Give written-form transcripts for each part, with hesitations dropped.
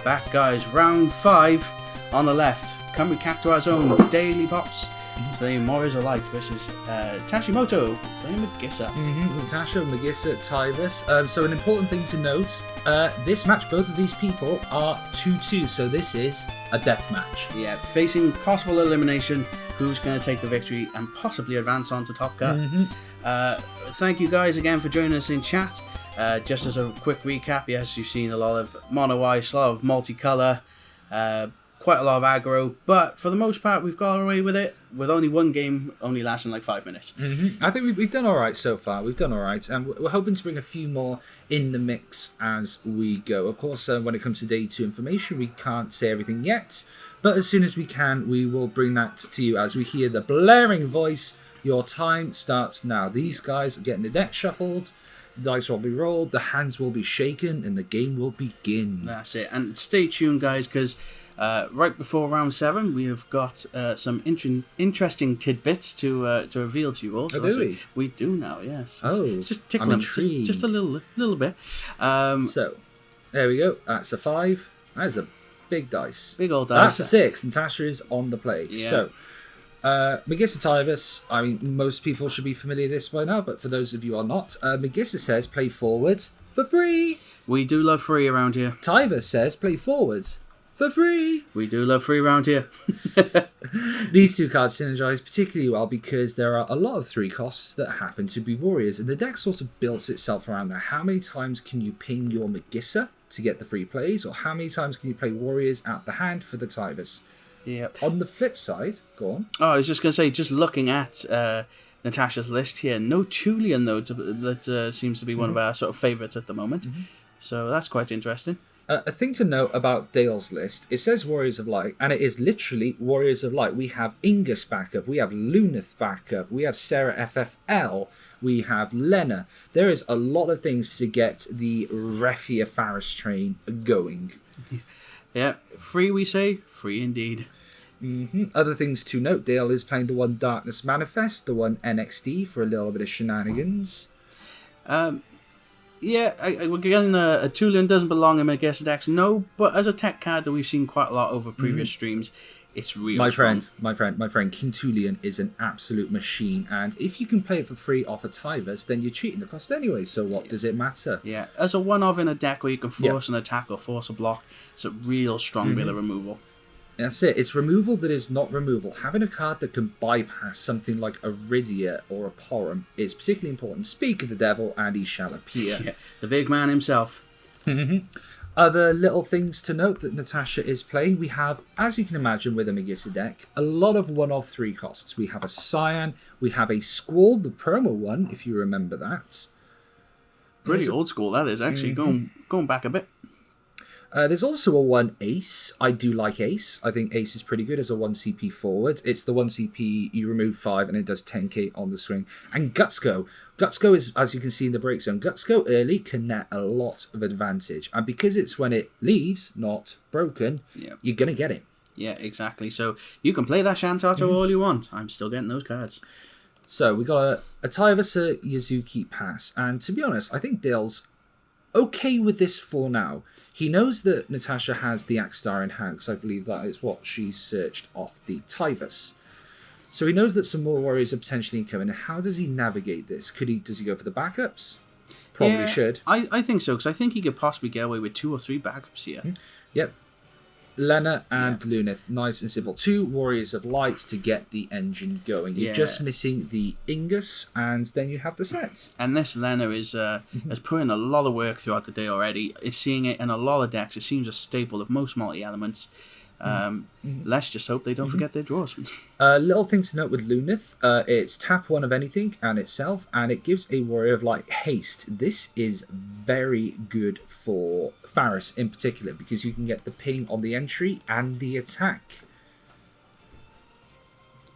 back, guys. Round 5 on the left. Cymru Cactuars' own Daily Pops playing Warriors of Light versus Tashimoto playing Magissa. Natasha, Magissa, Tivus. So an important thing to note, this match, both of these people are 2-2, so this is a death match. Yeah, facing possible elimination, who's going to take the victory and possibly advance on to Top Cut. Thank you guys again for joining us in chat. Just as a quick recap, yes, you've seen a lot of mono ice, a lot of multicolour, quite a lot of aggro, but for the most part we've got away with it with only one game only lasting like 5 minutes. I think we've done alright so far. We've done alright, and we're hoping to bring a few more in the mix as we go. Of course, when it comes to day 2 information, we can't say everything yet, but as soon as we can, we will bring that to you as we hear the blaring voice. Your time starts now. These guys are getting the deck shuffled, the dice will be rolled, the hands will be shaken, and the game will begin. That's it. And stay tuned, guys, because right before round 7, we have got some interesting tidbits to reveal to you all. Oh, do we? We do now, yes. Oh, it's just tickling, just a little bit. So, there we go. That's a 5. That is a big dice. Big old dice. That's a 6. Natasha is on the plate. Yeah. So, Magissa Tivus, I mean, most people should be familiar with this by now, but for those of you who are not, Magissa says play forwards for free. We do love free around here. Tivus says play forwards for free. We do love free around here. These two cards synergize particularly well because there are a lot of 3 costs that happen to be warriors, and the deck sort of builds itself around that. How many times can you ping your Magissa to get the free plays, or how many times can you play warriors out the hand for the Tivus? Yep. On the flip side, go on. Oh, I was just going to say, just looking at Natasha's list here, no Tulian, though, that seems to be one of our sort of favourites at the moment. So that's quite interesting. A thing to note about Dale's list, it says Warriors of Light, and it is literally Warriors of Light. We have Ingus backup, we have Luneth backup, we have Sarah FFL, we have Lena. There is a lot of things to get the Refia Faris train going. Yeah, free we say, free indeed. Other things to note, Dale is playing the one Darkness Manifest, the one NXT for a little bit of shenanigans. Yeah, again, a Tulian doesn't belong in Magissa decks, no, but as a tech card that we've seen quite a lot over previous streams, it's real strong. My friend, King Tulian is an absolute machine, and if you can play it for free off a Tivus, then you're cheating the cost anyway, so what does it matter? Yeah, as a one-of in a deck where you can force an attack or force a block, it's a real strong bit of removal. That's it. It's removal that is not removal. Having a card that can bypass something like a Rydia or a Porum is particularly important. Speak of the devil, and he shall appear. Yeah, the big man himself. Other little things to note that Natasha is playing. We have, as you can imagine with a Magissa deck, a lot of 1 of 3 costs. We have a Cyan, we have a Squall, the promo one, if you remember that. Pretty old school, that is, actually, going back a bit. There's also a 1 Ace. I do like Ace. I think Ace is pretty good as a 1 CP forward. It's the 1 CP, you remove 5 and it does 10k on the swing. And Gutsgo. Gutsgo is, as you can see in the break zone, Gutsgo early can net a lot of advantage. And because it's when it leaves, not broken, you're going to get it. Yeah, exactly. So you can play that Shantato all you want. I'm still getting those cards. So we got a Tivus Yazuki pass. And to be honest, I think Dale's okay with this for now. He knows that Natasha has the Axstar in hand, because I believe that is what she searched off the Tivus. So he knows that some more warriors are potentially incoming. How does he navigate this? Does he go for the backups? Probably should. I think so, because I think he could possibly get away with 2 or 3 backups here. Yep. Lena and Luneth, nice and simple. 2 Warriors of Light to get the engine going. You're just missing the Ingus, and then you have the set. And this Lena is has put in a lot of work throughout the day already. It's seeing it in a lot of decks. It seems a staple of most multi-elements. Let's just hope they don't forget their draws. Little thing to note with Luneth, it's tap 1 of anything and itself, and it gives a Warrior of Light haste. This is very good for Faris in particular, because you can get the ping on the entry and the attack.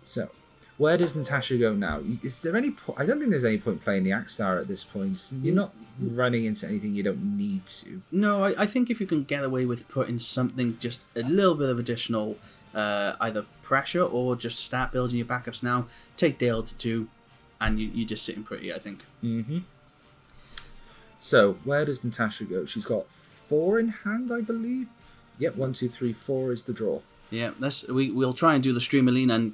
So, where does Natasha go now? Is there any point? I don't think there's any point playing the Axstar at this point. You're not running into anything you don't need to. No, I think if you can get away with putting something, just a little bit of additional either pressure or just start building your backups now, take Dale to 2, and you're just sitting pretty, I think. So, where does Natasha go? She's got 4 in hand, I believe. Yep, 1, 2, 3, 4 is the draw. Yeah, we'll try and do the Streamerline and,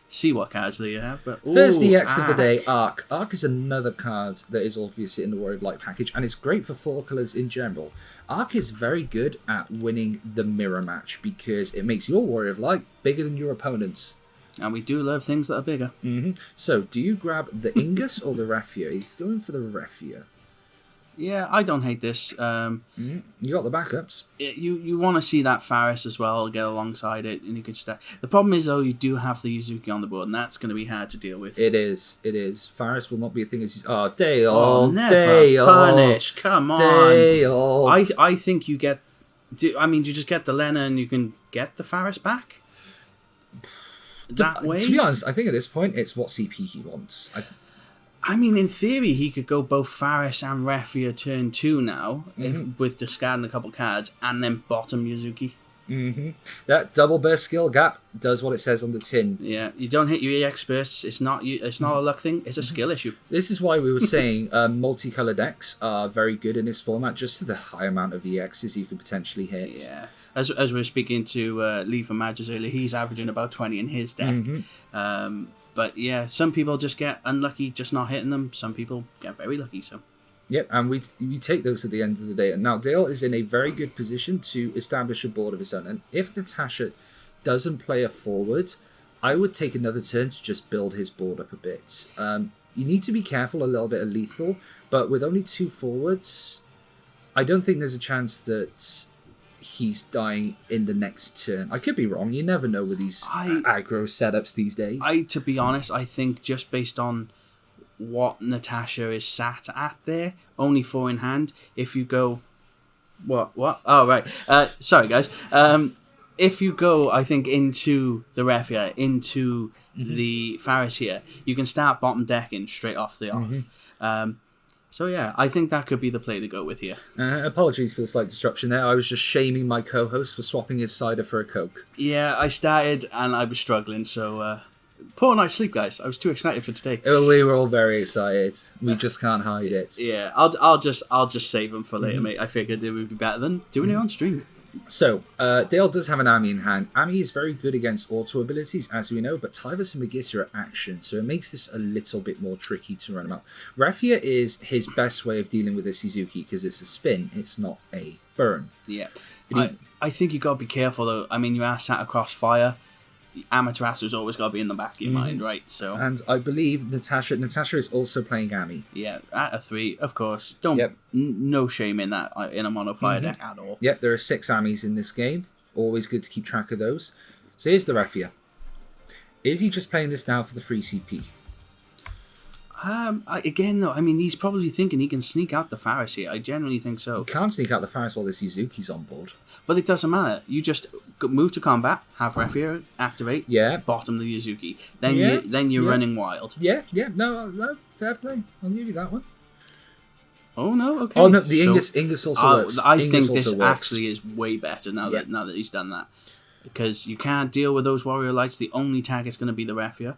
see what cards they have. But First EX of the day, Arc. Arc is another card that is obviously in the Warrior of Light package, and it's great for 4 colours in general. Arc is very good at winning the mirror match because it makes your Warrior of Light bigger than your opponent's. And we do love things that are bigger. So, do you grab the Ingus or the Refia? He's going for the Refia. Yeah, I don't hate this. You got the backups. You want to see that Faris as well get alongside it, and you can stack. The problem is, though, you do have the Yuzuki on the board, and that's going to be hard to deal with. It is. Faris will not be a thing. Dale. Oh, never Dale. punish. Come on. Dale. I think you get... do you just get the Lena and you can get the Faris back? That way? To be honest, I think at this point, it's what CP he wants. In theory, he could go both Faris and Refia turn 2 now, with discarding a couple cards, and then bottom Yuzuki. That double burst skill gap does what it says on the tin. Yeah, you don't hit your EX bursts. It's not a luck thing. It's a skill issue. This is why we were saying multicolour decks are very good in this format, just to the high amount of EXs you can potentially hit. Yeah, as we were speaking to Lee from Magis earlier, he's averaging about 20 in his deck. But yeah, some people just get unlucky just not hitting them. Some people get very lucky. So. Yep, and we take those at the end of the day. And now Dale is in a very good position to establish a board of his own. And if Natasha doesn't play a forward, I would take another turn to just build his board up a bit. You need to be careful a little bit of lethal, but with only 2 forwards, I don't think there's a chance that he's dying in the next turn. I could be wrong. You never know with these aggro setups these days. To be honest, I think just based on what Natasha is sat at there, only 4 in hand. If you go... What? Oh, right. Sorry, guys. If you go, I think, into the Refia, into the Faris here, you can start bottom decking straight off the off. So yeah, I think that could be the play to go with here. Apologies for the slight disruption there. I was just shaming my co-host for swapping his cider for a Coke. Yeah, I started and I was struggling, so poor night's sleep, guys. I was too excited for today. We were all very excited. We just can't hide it. Yeah, I'll just save them for later, mate. I figured it would be better than doing it on stream. So, Dale does have an Ami in hand. Ami is very good against auto abilities, as we know, but Tyvus and Magissa are action, so it makes this a little bit more tricky to run him out. Refia is his best way of dealing with the Suzuki, because it's a spin, it's not a burn. Yeah. I think you got to be careful, though. You are sat across fire. Amaterasu's always got to be in the back of your mind, right? So, and I believe Natasha is also playing Ami. Yeah, at a 3, of course. No shame in that in a mono fire deck at all. Yep, there are 6 Amis in this game. Always good to keep track of those. So here's the Refia. Is he just playing this now for the free CP? Again, though, he's probably thinking he can sneak out the Faris here. I genuinely think so. You can't sneak out the Faris while the Suzuki's on board. But it doesn't matter. You just move to combat, have Refia activate, bottom the Yuzuki. Then you're running wild. Yeah. No, fair play. I'll give you that one. Oh no, okay. Oh no, the Ingus also works. I think this actually is way better now that he's done that. Because you can't deal with those Warrior Lights. The only target's going to be the Refia.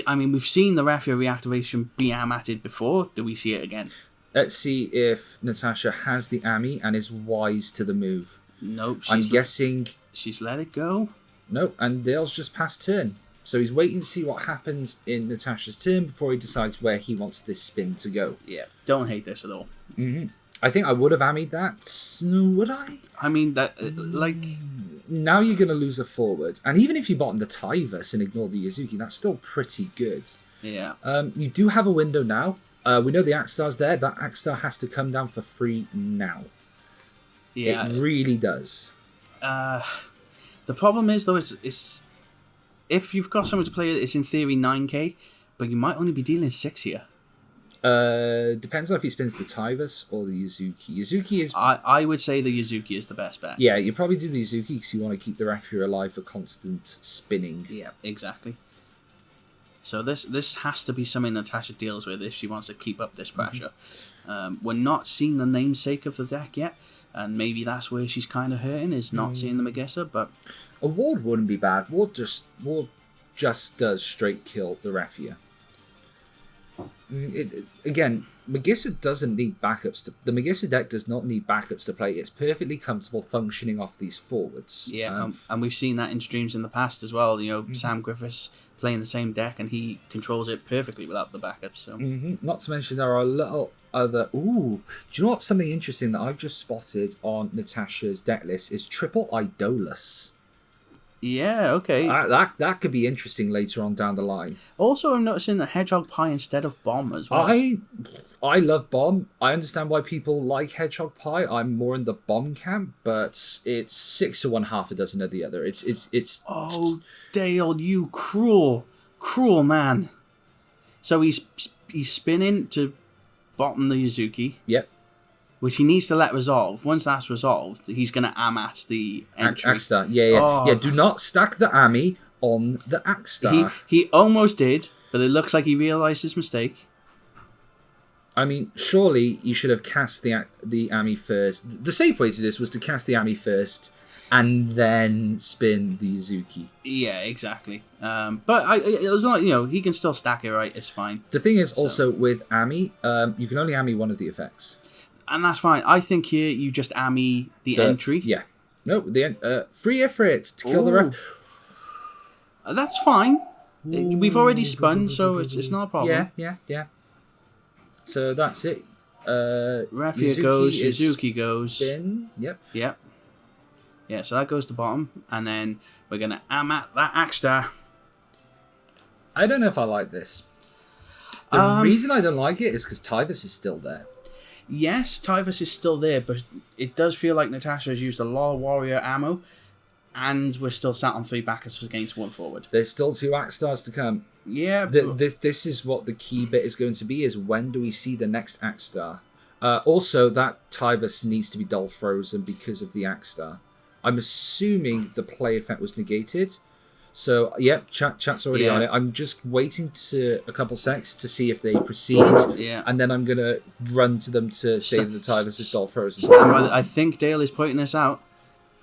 We've seen the Refia reactivation be amatted before. Do we see it again? Let's see if Natasha has the Ami and is wise to the move. Nope. I'm guessing... She's let it go. Nope, and Dale's just passed turn. So he's waiting to see what happens in Natasha's turn before he decides where he wants this spin to go. Yeah, don't hate this at all. I think I would have Ami'd that. Would I? Now you're going to lose a forward. And even if you bottom the Tyvus and ignore the Yuzuki, that's still pretty good. Yeah. You do have a window now. We know the Axstar's there. That Axstar has to come down for free now. Yeah. It really does. The problem is, though, it's if you've got someone to play it, it's in theory 9k, but you might only be dealing 6 here. Depends on if he spins the Tyvus or the Yuzuki. Yuzuki is... I would say the Yuzuki is the best bet. Yeah, you probably do the Yuzuki because you want to keep the Refia alive for constant spinning. Yeah, exactly. So this has to be something Natasha deals with if she wants to keep up this pressure. We're not seeing the namesake of the deck yet, and maybe that's where she's kind of hurting, is not seeing the Magissa, but... A Ward wouldn't be bad. Ward just does straight kill the Refia. Again, Magissa doesn't need backups. The Magissa deck does not need backups to play. It's perfectly comfortable functioning off these forwards. Yeah, and we've seen that in streams in the past as well. Sam Griffiths playing the same deck, and he controls it perfectly without the backups. So, not to mention there are a little other. Ooh, do you know what's something interesting that I've just spotted on Natasha's deck list is triple Idolus. Yeah, okay. That could be interesting later on down the line. Also, I'm noticing the Hedgehog Pie instead of Bomb as well. I love Bomb. I understand why people like Hedgehog Pie. I'm more in the Bomb camp, but it's 6 to 1, half a dozen of the other. It's. Oh, Dale, you cruel man! So he's spinning to bottom the Yuzuki. Yep. Which he needs to let resolve. Once that's resolved, he's going to Amat the entry. Axstar, yeah. Do not stack the Ami on the Axstar. He almost did, but it looks like he realised his mistake. I mean, surely you should have cast the Ami first. The safe way to this was to cast the Ami first and then spin the Yuzuki. Yeah, exactly. But it was not, he can still stack it, right? It's fine. The thing is also with Ami, you can only Ami one of the effects. And that's fine. I think here you just Ami the entry. Yeah. No, the free Ifrit to kill the ref. That's fine. We've already spun, so it's not a problem. Yeah. So that's it. Refia goes, Yuzuki goes. Spin. Yep. Yeah, so that goes to bottom, and then we're going to Amat that Axstar. I don't know if I like this. The reason I don't like it is because Tyvus is still there. Yes, Tyvus is still there, but it does feel like Natasha has used a lot of warrior ammo, and we're still sat on 3 backers against 1 forward. There's still 2 Axstars to come. Yeah. This is what the key bit is going to be, is when do we see the next Axstar? Also, that Tyvus needs to be dull frozen because of the Axstar. I'm assuming the play effect was negated. So, yep, chat's already on it. I'm just waiting to a couple secs to see if they proceed. Yeah. And then I'm going to run to them to say that the Tyvus is dull frozen. I think Dale is pointing this out.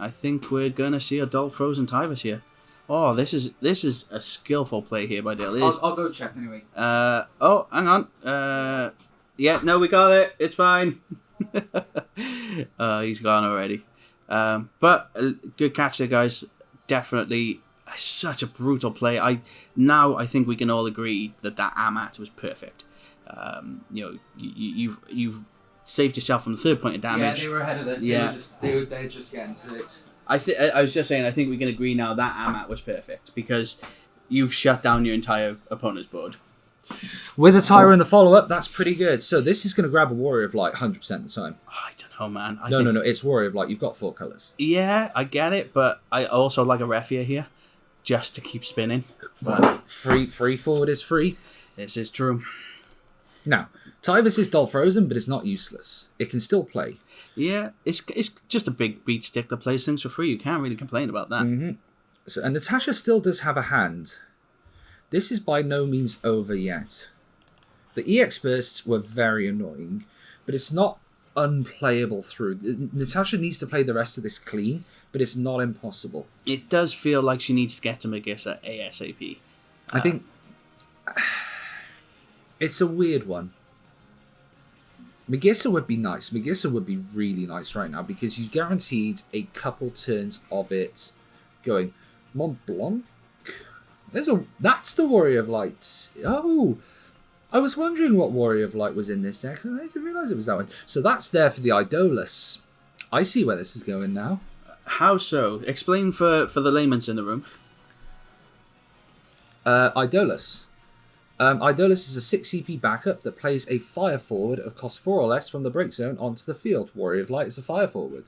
I think we're going to see a dull frozen Tyvus here. Oh, this is a skillful play here by Dale. I'll go check anyway. Oh, hang on. Yeah, no, we got it. It's fine. He's gone already. But good catch there, guys. Definitely such a brutal play. I think we can all agree that Amat was perfect. You've saved yourself from the 3rd point of damage. Yeah, they were ahead of this. Yeah. They're just getting to it. I was just saying, I think we can agree now that Amat was perfect because you've shut down your entire opponent's board. With a Tyra in the follow-up, that's pretty good. So this is going to grab a Warrior of Light 100% of the time. I don't know, man. No. It's Warrior of Light. You've got 4 colours. Yeah, I get it, but I also like a Refia here just to keep spinning. But free forward is free. This is true. Now, Tyvus is dull frozen, but it's not useless. It can still play. Yeah, it's just a big beat stick that plays things for free. You can't really complain about that. Mm-hmm. So, and Natasha still does have a hand. This is by no means over yet. The EX bursts were very annoying, but it's not unplayable through. Natasha needs to play the rest of this clean, but it's not impossible. It does feel like she needs to get to Magissa ASAP. I think it's a weird one. Magissa would be nice. Magissa would be really nice right now because you guaranteed a couple turns of it going Mont Blanc. That's the Warrior of Light. Oh, I was wondering what Warrior of Light was in this deck, and I didn't realise it was that one. So that's there for the Idolus. I see where this is going now. How so? Explain for the layman's in the room. Idolus. Idolus is a 6 CP backup that plays a fire forward of cost 4 or less from the break zone onto the field. Warrior of Light is a fire forward.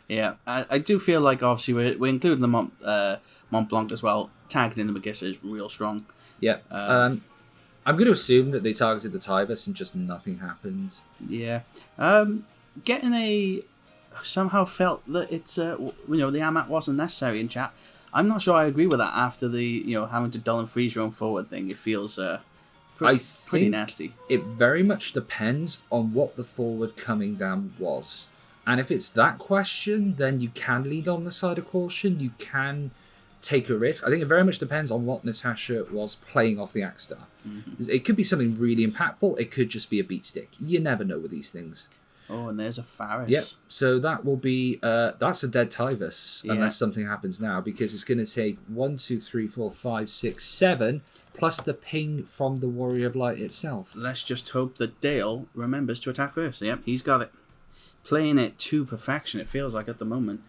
Yeah, I do feel like obviously we're including the Mont Blanc as well. Tagged in the Magissa is real strong. Yeah. I'm going to assume that they targeted the Tyvus and just nothing happened. Yeah. Somehow felt that it's the Amat wasn't necessary in chat. I'm not sure I agree with that after the having to dull and freeze your own forward thing. It feels pretty nasty. It very much depends on what the forward coming down was. And if it's that question, then you can lead on the side of caution. You can take a risk. I think it very much depends on what Natasha was playing off the Axe Star. It could be something really impactful. It could just be a beat stick. You never know with these things. Oh, and there's a Faris. Yep. So that will be that's a dead Tyvus unless something happens now, because it's going to take 1, 2, 3, 4, 5, 6, 7 plus the ping from the Warrior of Light itself. Let's just hope that Dale remembers to attack first. Yep, he's got it. Playing it to perfection, it feels like at the moment.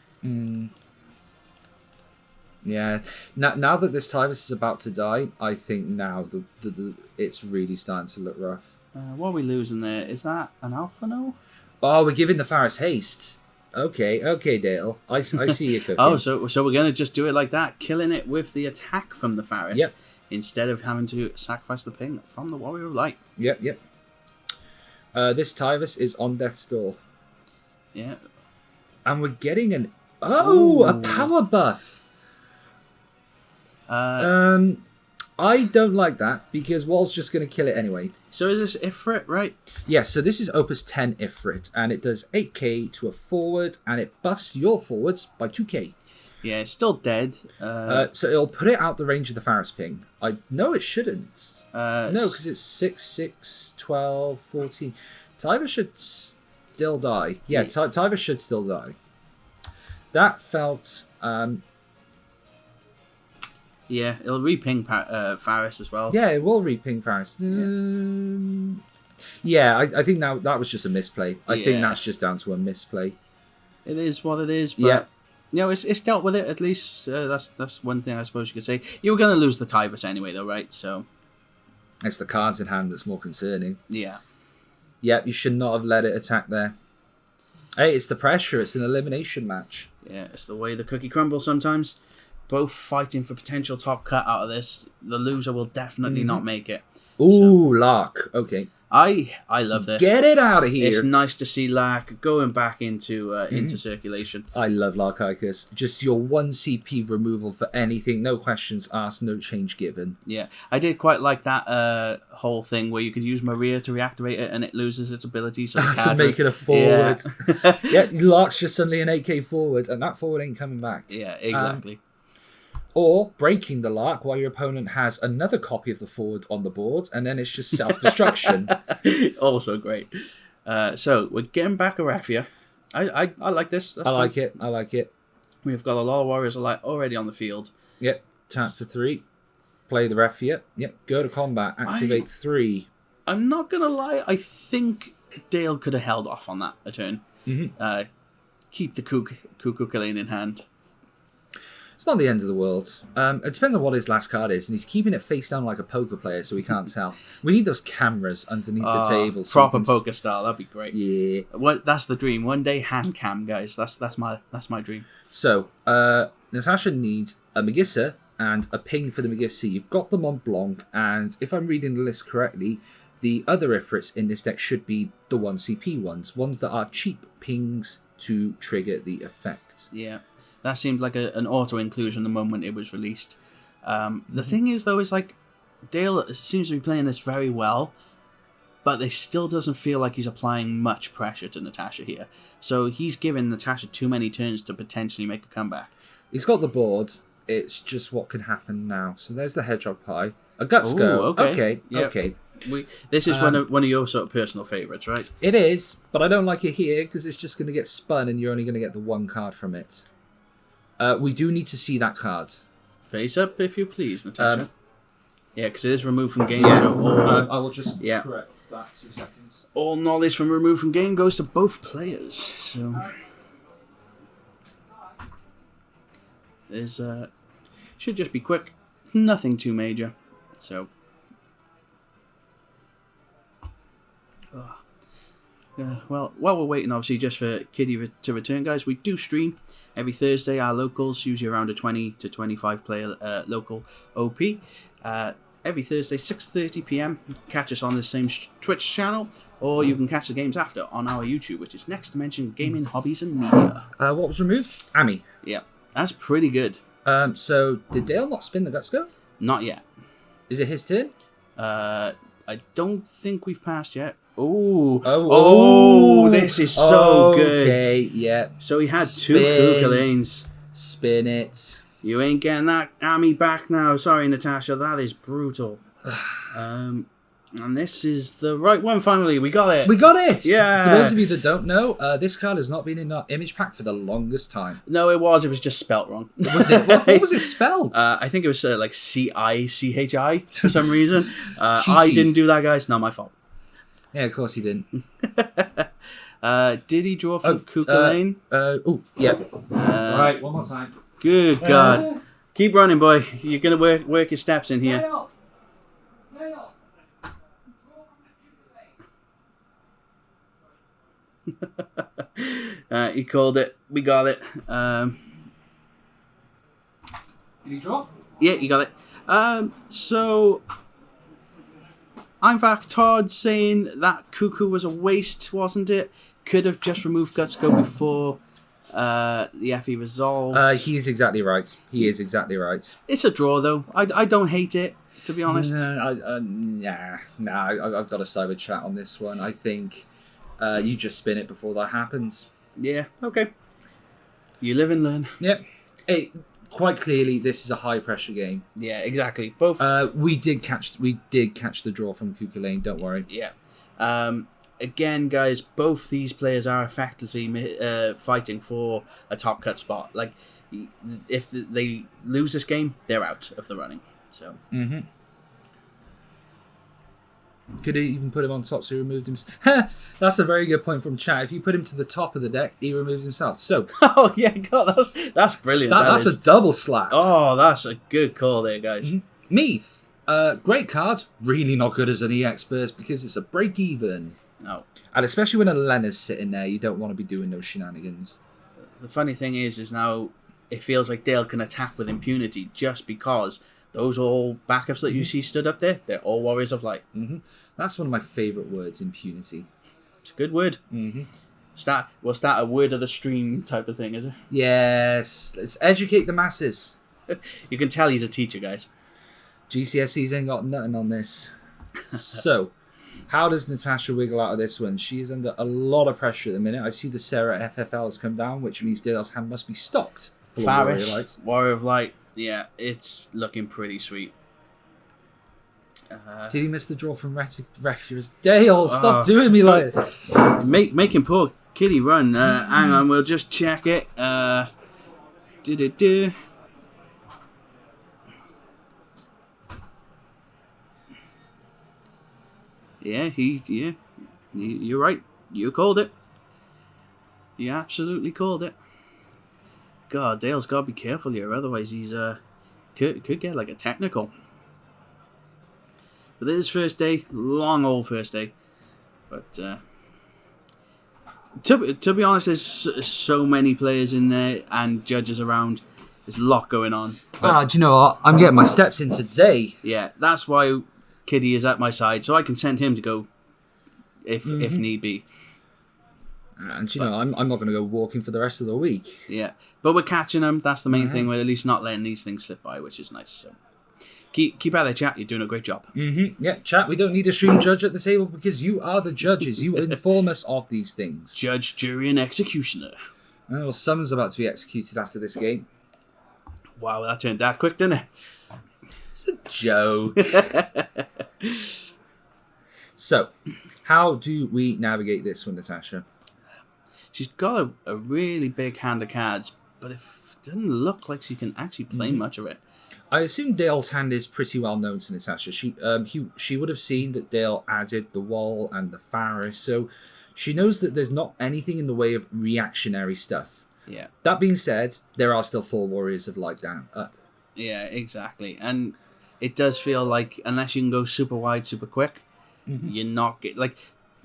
Yeah. Now that this Tyvus is about to die, I think now the it's really starting to look rough. What are we losing there? Is that an Alpha No? Oh, we're giving the Faris haste. Okay, Dale. I see you cooking. Oh, so we're going to just do it like that, killing it with the attack from the Faris, instead of having to sacrifice the ping from the Warrior of Light. Yep. This Tyvus is on death's door. Yeah. And we're getting a power buff. I don't like that, because Wall's just going to kill it anyway. So is this Ifrit, right? Yes, so this is Opus 10 Ifrit, and it does 8k to a forward, and it buffs your forwards by 2k. Yeah, it's still dead. So it'll put it out the range of the Faris ping. No, it shouldn't. No, because it's 6, 6, 12, 14. Tyvus should still die. Yeah, Tyvus should still die. That felt... yeah, it'll re-ping Faris as well. Yeah, it will re-ping Faris. I think now that was just a misplay. I think that's just down to a misplay. It is what it is, but it's dealt with it at least. That's one thing I suppose you could say. You were going to lose the Tyvus anyway, though, right? So it's the cards in hand that's more concerning. Yeah. Yep, you should not have let it attack there. Hey, it's the pressure. It's an elimination match. Yeah, it's the way the cookie crumbles sometimes. Both fighting for potential top cut out of this. The loser will definitely not make it. Ooh, Lark. Okay. I love this. Get it out of here. It's nice to see Lark going back into circulation. I love Larkicus. Just your 1 CP removal for anything. No questions asked, no change given. Yeah. I did quite like that whole thing where you could use Maria to reactivate it and it loses its ability. So to make it a forward. Yeah, Lark's just suddenly an 8k forward, and that forward ain't coming back. Yeah, exactly. Or breaking the Lark while your opponent has another copy of the forward on the board, and then it's just self-destruction. Also great. So we're getting back a Refia. I like this. I like it. We've got a lot of Warriors already on the field. Yep. Tap for 3. Play the Refia. Yep. Go to combat. Activate 3. I'm not going to lie. I think Dale could have held off on that a turn. Keep the Cuckoo Lane in hand. It's not the end of the world. It depends on what his last card is, and he's keeping it face down like a poker player, so we can't tell. We need those cameras underneath the table. So proper poker style, that'd be great. Yeah. That's the dream. One day, hand cam, guys. That's my dream. So, Natasha needs a Magissa and a ping for the Magissa. You've got them on Blanc, and if I'm reading the list correctly, the other Ifrits in this deck should be the 1 CP ones that are cheap pings to trigger the effect. Yeah. That seemed like an auto-inclusion the moment it was released. The thing is, though, is like Dale seems to be playing this very well, but it still doesn't feel like he's applying much pressure to Natasha here. So he's given Natasha too many turns to potentially make a comeback. He's got the board. It's just what can happen now. So there's the Hedgehog Pie. A Guts Go. Okay. This is one of your sort of personal favourites, right? It is, but I don't like it here because it's just going to get spun and you're only going to get the 1 card from it. We do need to see that card. Face up, if you please, Natasha. Because it is removed from game. Yeah. So I will just correct that 2 seconds. All knowledge from removed from game goes to both players. So there's should just be quick, nothing too major. So well, while we're waiting, obviously, just for Kitty to return, guys, we do stream every Thursday. Our locals, usually around a 20 to 25 player local OP. Every Thursday, 6:30 PM. Catch us on the same Twitch channel, or you can catch the games after on our YouTube, which is Next Dimension Gaming, Hobbies and Media. What was removed? Ami. Yeah, that's pretty good. So, did Dale not spin the Guts Go? Not yet. Is it his turn? I don't think we've passed yet. Oh, this is so good. Okay, yeah. So he had 2 Cuckoo Lanes. Spin it. You ain't getting that army back now. Sorry, Natasha. That is brutal. And this is the right one, finally. We got it. We got it! Yeah. For those of you that don't know, this card has not been in our image pack for the longest time. No, it was. It was just spelt wrong. Was it? What was it spelled? I think it was like CICHI for some reason. I didn't do that, guys. Not my fault. Yeah, of course he didn't. Did he draw from Kuka Lane? Yeah. Right, one more time. Good God. Keep running, boy. You're going to work your steps in here. He called it. We got it. Did he draw? Yeah, you got it. So I'm back Todd saying that Cuckoo was a waste, wasn't it? Could have just removed Guts Go before the FE resolved. He is exactly right. He is exactly right. It's a draw, though. I don't hate it, to be honest. I've got a cyber chat on this one. I think you just spin it before that happens. Yeah, okay. You live and learn. Yep. Quite clearly, this is a high pressure game. Yeah, exactly. Both. We did catch the draw from Kuka Lane. Don't worry. Yeah. Again, guys, both these players are effectively fighting for a top cut spot. Like, if they lose this game, they're out of the running. So. Mm-hmm. Could he even put him on top so he removed himself? That's a very good point from chat. If you put him to the top of the deck, he removes himself. So. Oh yeah, God, that's brilliant. That's a double slap. Oh, that's a good call there, guys. Mm-hmm. Meath, great card. Really not good as an EX burst because it's a break even. No. And especially when a Lena's sitting there, you don't want to be doing those shenanigans. The funny thing is now it feels like Dale can attack with impunity just because those all backups that you see stood up there, they're all Warriors of Light. Mm-hmm. That's one of my favourite words, impunity. It's a good word. Mm-hmm. We'll start a word of the stream type of thing, is it? Yes. Let's educate the masses. You can tell he's a teacher, guys. GCSEs ain't got nothing on this. So, how does Natasha wiggle out of this one? She is under a lot of pressure at the minute. I see the Sarah FFL has come down, which means Dale's hand must be stocked. Faris, Warrior of Light. Yeah, it's looking pretty sweet. Did he miss the draw from Refia? Dale, stop doing me like that. Making poor Kitty run. Hang on, we'll just check it. Yeah, you're right. You called it. You absolutely called it. God, Dale's got to be careful here, otherwise he's could get like a technical. But this is first day, long old first day. But to be honest, there's so many players in there and judges around. There's a lot going on. Do you know what? I'm getting my steps in today. Yeah, that's why Kitty is at my side, so I can send him to go if need be. And I'm not going to go walking for the rest of the week. Yeah, but we're catching them. That's the main thing. We're at least not letting these things slip by, which is nice. So keep out there, chat. You're doing a great job. Mm-hmm. Yeah, chat. We don't need a stream judge at the table because you are the judges. You inform us of these things. Judge, jury, and executioner. Well, someone's about to be executed after this game. Wow, that turned that quick, didn't it? It's a joke. So, how do we navigate this one, Natasha? She's got a really big hand of cards, but it doesn't look like she can actually play much of it. I assume Dale's hand is pretty well known to Natasha. She would have seen that Dale added the Wall and the Faris, so she knows that there's not anything in the way of reactionary stuff. Yeah. That being said, there are still 4 Warriors of Light down. Yeah, exactly. And it does feel like, unless you can go super wide, super quick, you're not...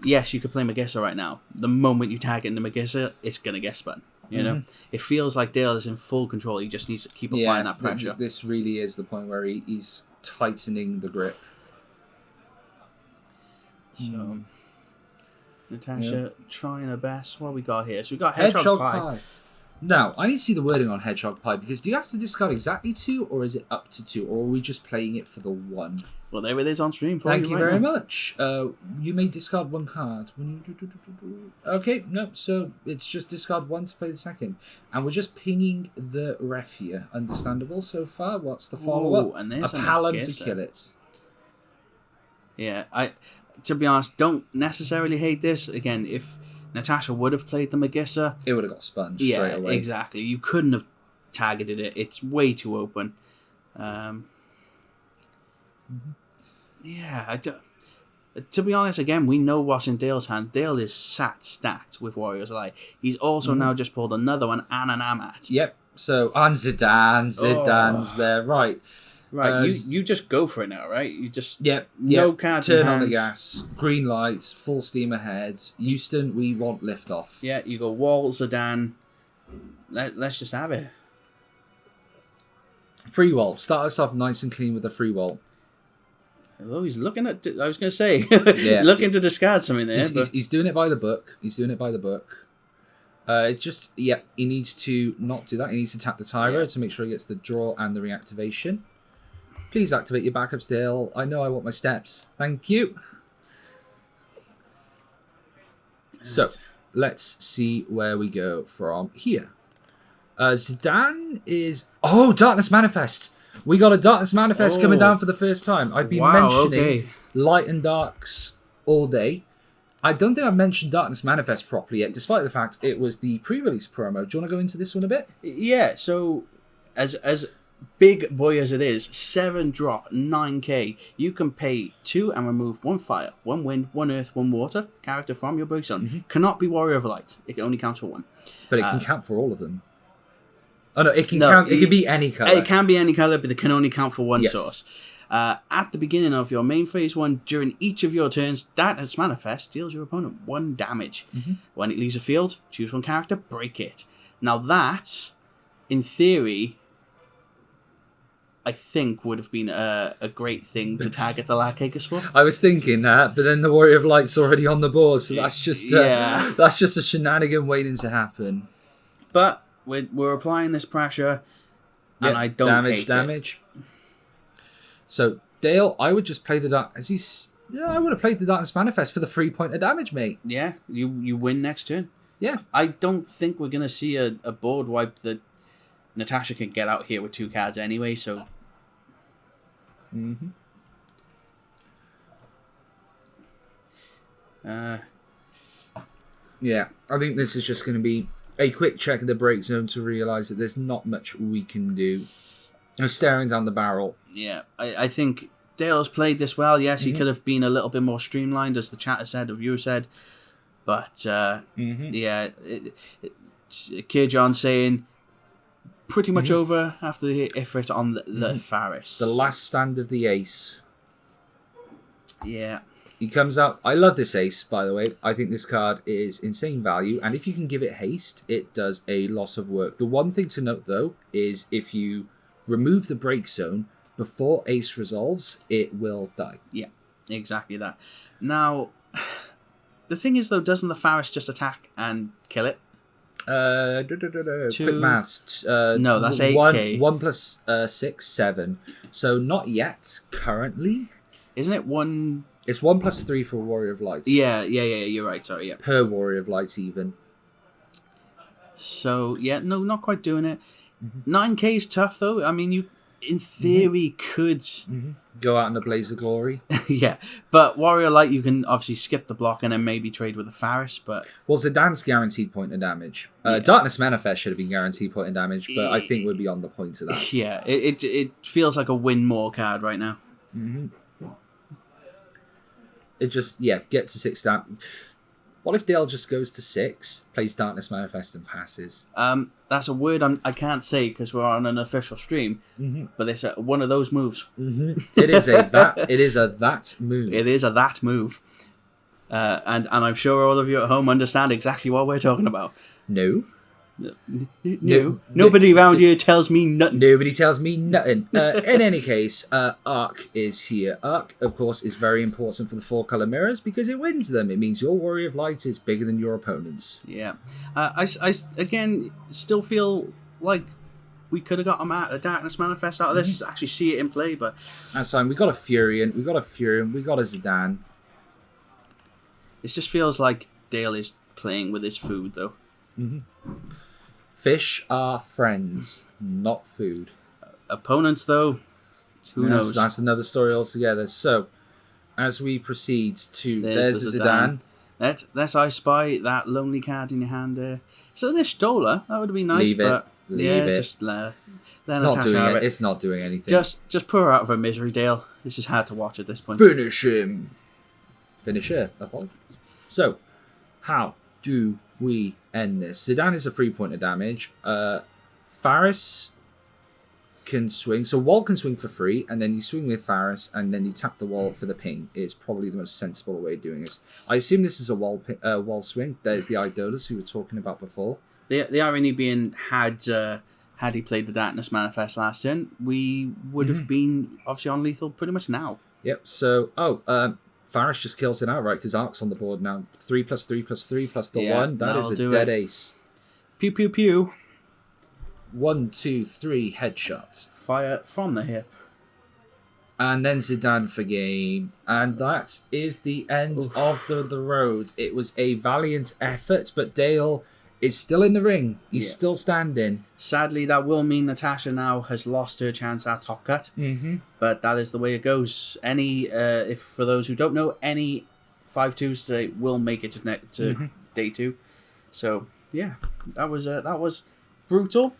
Yes, you could play Magissa right now. The moment you tag it into Magissa, it's going to get spun. You know? It feels like Dale is in full control. He just needs to keep applying that pressure. This really is the point where he's tightening the grip. So, Natasha trying her best. What we got here? So we got Hedgehog Pie. Now, I need to see the wording on Hedgehog Pie, because do you have to discard exactly 2, or is it up to 2, or are we just playing it for the 1? Well, there it is on stream for Thank you right very now. much. You may discard 1 card. Okay, no, so it's just discard 1 to play the second. And we're just pinging the Refia. Understandable so far. What's the follow-up? And there's a Palom to kill it. Yeah, to be honest, don't necessarily hate this. Again, if Natasha would have played the Magissa, it would have got sponged straight away. Yeah, exactly. You couldn't have targeted it. It's way too open. Yeah, to be honest, again, we know what's in Dale's hands. Dale is stacked with Warriors Alive. He's also now just pulled another one and an Amat. Yep. So, on Zidane's there. Right. Right, you just go for it now, right? You just... No cards turn in on the hands. gas. Green light. Full steam ahead. Houston, we want liftoff. Yeah, you go Wall, Zidane. Let's just have it. Free wall. Start us off nice and clean with a free wall. Although he's looking at... I was going to say, looking to discard something there. He's doing it by the book. He needs to not do that. He needs to tap the Tyro to make sure he gets the draw and the reactivation. Please activate your backups, Dale. I know I want my steps. Thank you. So, let's see where we go from here. Zidane is... Oh, Darkness Manifest. We got a Darkness Manifest coming down for the first time. I've been mentioning Light and Darks all day. I don't think I've mentioned Darkness Manifest properly yet, despite the fact it was the pre-release promo. Do you want to go into this one a bit? Yeah, so as big boy as it is, 7 drop, 9k, you can pay 2 and remove 1 fire, 1 wind, 1 earth, 1 water character from your break zone. Cannot be Warrior of Light. It only counts for 1. But it can count for all of them. Oh no, it can count. It can be any colour. It can be any colour, but it can only count for 1 source. At the beginning of your main phase 1, during each of your turns, Darkness Manifest deals your opponent 1 damage. When it leaves a field, choose 1 character, break it. Now that, in theory, I think would have been a great thing to target the Larkakers for. I was thinking that, but then the Warrior of Light's already on the board, so that's just that's just a shenanigan waiting to happen. But we're applying this pressure, and I don't hate it. So Dale, I would just play the dark. I would have played the Darkness Manifest for the 3-point of damage, mate. Yeah, you win next turn. Yeah, I don't think we're gonna see a board wipe that Natasha can get out here with 2 cards anyway. So. Yeah, I think this is just going to be a quick check of the break zone to realise that there's not much we can do. No staring down the barrel. Yeah, I think Dale's played this well. Yes, he could have been a little bit more streamlined, as the chatter said, or viewer said. But, yeah, Kirjon saying pretty much over after the Ifrit on the Faris. The last stand of the ace. Yeah. He comes out. I love this ace, by the way. I think this card is insane value. And if you can give it haste, it does a loss of work. The one thing to note, though, is if you remove the break zone before ace resolves, it will die. Yeah, exactly that. Now, the thing is, though, doesn't the Faris just attack and kill it? Quick maths. No, that's 8k. 1 plus 6, 7. So not yet, currently. Isn't it 1... It's 1 plus 3 for Warrior of Lights. Yeah, you're right, sorry, yeah. Per Warrior of Lights, even. So, yeah, no, not quite doing it. 9k is tough, though. I mean, you, in theory, could... Go out in a blaze of glory. Yeah, but Warrior Light, you can obviously skip the block and then maybe trade with a Faris, but... Well, Zidane's guaranteed point of damage. Darkness Manifest should have been guaranteed point of damage, but I think we're beyond the point of that. Yeah, it feels like a win more card right now. It just, get to 6 stat. What if Dale just goes to 6, plays Darkness Manifest and passes? That's a word I can't say because we're on an official stream, but it's one of those moves. It is a that move. It is a that move. And I'm sure all of you at home understand exactly what we're talking about. No. No. Nobody around here tells me nothing. Nobody tells me nothing. In any case, Arc is here. Arc, of course, is very important for the 4-color mirrors because it wins them. It means your Warrior of Light is bigger than your opponent's. Yeah. I again, still feel like we could have got a Darkness Manifest out of this. Actually see it in play, but... That's fine. We got a Furion. We got a Zidane. It just feels like Dale is playing with his food, though. Fish are friends, not food. Opponents, though, who knows? That's another story altogether. So, as we proceed to... There's the Zidane. Let's I spy that lonely card in your hand there. So an Ishtola, that would have been nice, Leave it. Just let It's not doing anything. Just put her out of her misery, Dale. This is hard to watch at this point. Finish him. Finish her. Apologies. So, how do we end this? Zidane is a 3-point of damage. Faris can swing. So Wall can swing for free, and then you swing with Faris, and then you tap the Wall for the ping. Is probably the most sensible way of doing this. I assume this is a wall swing. There's the Idolus we were talking about before. The irony being, had he played the Darkness Manifest last turn, we would have been obviously on lethal pretty much now. Yep. So, Faris just kills it outright because Arc's on the board now. 3+3+3 plus the 1. That is a dead ace. Pew pew pew. 1, 2, 3 headshots. Fire from the hip. And then Zidane for game. And that is the end of the road. It was a valiant effort, but Dale is still in the ring. He's still standing. Sadly, that will mean Natasha now has lost her chance at Top Cut. But that is the way it goes. If for those who don't know, any 5-2s today will make it to day 2. So yeah, that was brutal.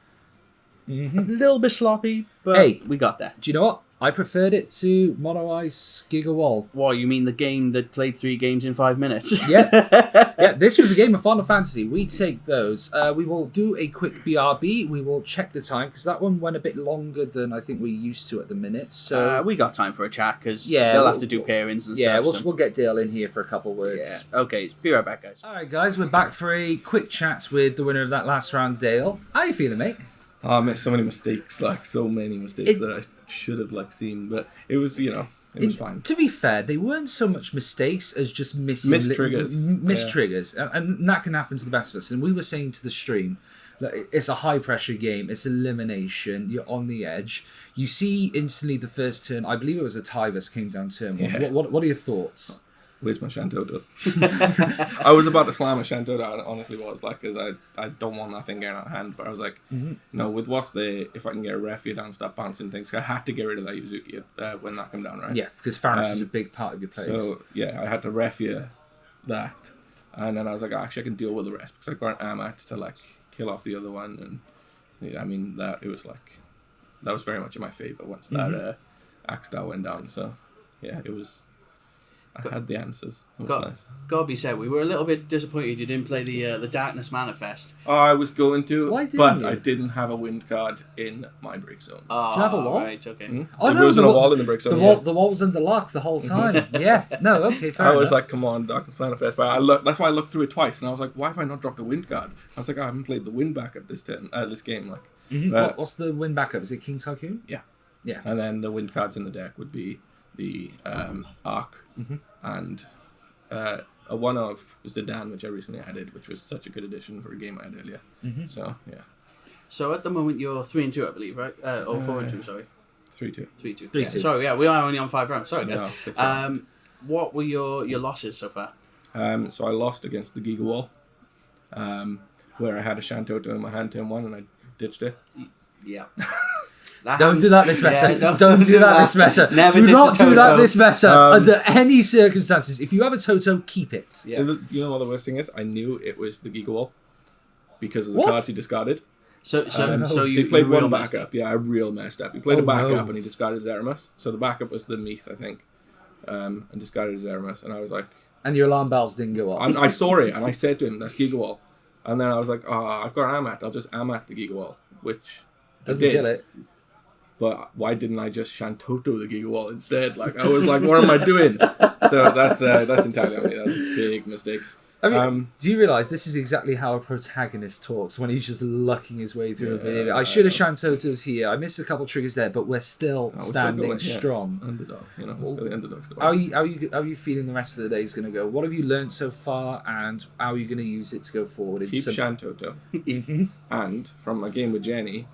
A little bit sloppy, but we got there. Do you know what? I preferred it to Mono Ice Giga Wall. What, you mean the game that played 3 games in 5 minutes? Yeah, this was a game of Final Fantasy. We take those. We will do a quick BRB. We will check the time, because that one went a bit longer than I think we're used to at the minute. So we got time for a chat, because they'll have to do pairings and stuff. Yeah, we'll get Dale in here for a couple words. Yeah. Okay, be right back, guys. All right, guys, we're back for a quick chat with the winner of that last round, Dale. How you feeling, mate? I made so many mistakes, that I should have seen, but it was, it was fine. To be fair, they weren't so much mistakes as just missed triggers, and that can happen to the best of us. And we were saying to the stream, it's a high pressure game, it's elimination, you're on the edge. You see instantly the first turn, I believe it was a Tyvus came down turn 1. Yeah. What are your thoughts? Where's my Shantoto? I was about to slam a Shantoto, I honestly was, because I don't want that thing getting out of hand, but I was like, no, with what's there, if I can get a Refia down, stop bouncing things, I had to get rid of that Yuzuki when that came down, right? Yeah, because Faris is a big part of your plays. So, yeah, I had to Refia that, and then I was like, actually, I can deal with the rest, because I got an Amat to, kill off the other one, and, that was very much in my favour once that Axstar went down, so, yeah, it was... I had the answers. It was nice. Gotta be said, we were a little bit disappointed you didn't play the Darkness Manifest. Oh, I was going to, Why didn't but you? I didn't have a wind card in my break zone. Oh, do you have a wall? Right, okay. Oh, there wasn't a wall in the break zone. The wall was under lock the whole time. Yeah, no, okay, fair enough. I was like, come on, Darkness Manifest. But that's why I looked through it twice, and I was like, why have I not dropped a wind card? I was like, I haven't played the wind backup this game. What's the wind backup? Is it King Tycoon? Yeah. Yeah. And then the wind cards in the deck would be the Arc and... a one of was the Dan, which I recently added, which was such a good addition for a game I had earlier. So yeah. So at the moment you're 3-2, I believe, right? Or 4-2, sorry. 3-2. 3-2. 3-2. Yeah. Sorry, yeah, we are only on 5 rounds. Sorry, guys. No, what were your losses so far? So I lost against the Giga Wall, where I had a Shantoto in my hand turn 1 and I ditched it. Yeah. Don't do that this meta. Yeah, don't do that this meta. Never do not do that Toto. this meta under any circumstances. If you have a Toto, keep it. Yeah. You know what the worst thing is? I knew it was the Giga Wall because of the cards he discarded. So he played one messed backup. up. Yeah, I real messed up. He played a backup and he discarded Zeramus. So the backup was the Meath, I think, and discarded Zeramus. And I was like... And your alarm bells didn't go off. I saw it and I said to him, that's Giga Wall. And then I was like, I've got an Amat. I'll just Amat the Giga Wall, which Doesn't I did. kill it. But why didn't I just Shantoto the Giga Wall instead? I was like, what am I doing? So that's entirely on me. That was a big mistake. I mean, do you realise this is exactly how a protagonist talks when he's just lucking his way through a video? I should have Shantoto's here. I missed a couple triggers there, but we're still standing strong. Underdog, let's go the underdogs. How are you feeling the rest of the day is going to go? What have you learned so far, and how are you going to use it to go forward? Keep Shantoto. And from my game with Jenny,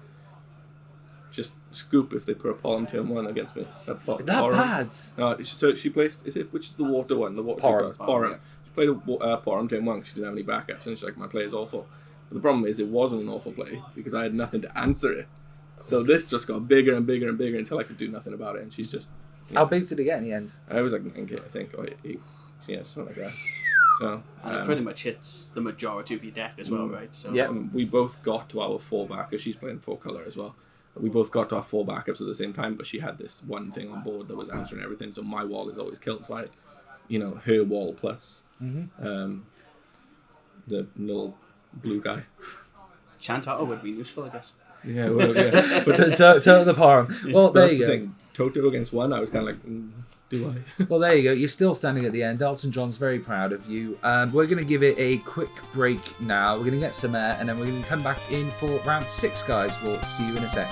just scoop if they put a Pollen turn 1 against me. That bad? No, so she placed, which is the water one? The water Porum. She played a Porum turn 1 because she didn't have any backups, and she's like, my play is awful. But the problem is it wasn't an awful play because I had nothing to answer it. So this just got bigger and bigger and bigger until I could do nothing about it, and she's just... How big did it get in the end? I was like 9k, I think, or 8. Yeah, something like that. So, and it pretty much hits the majority of your deck as well, right? So we both got to our 4 backers. She's playing 4 color as well. We both got to our 4 backups at the same time, but she had this one thing on board that was answering everything. So my wall is always killed by, her wall plus the little blue guy. Shantoto would be useful, I guess. Yeah, well, yeah. But to the Porum. Well, there you go. Thing. Toto against 1, I was kind of like, do I? Well, there you go. You're still standing at the end. Elton John's very proud of you. We're going to give it a quick break now. We're going to get some air, and then we're going to come back in for round 6, guys. We'll see you in a sec.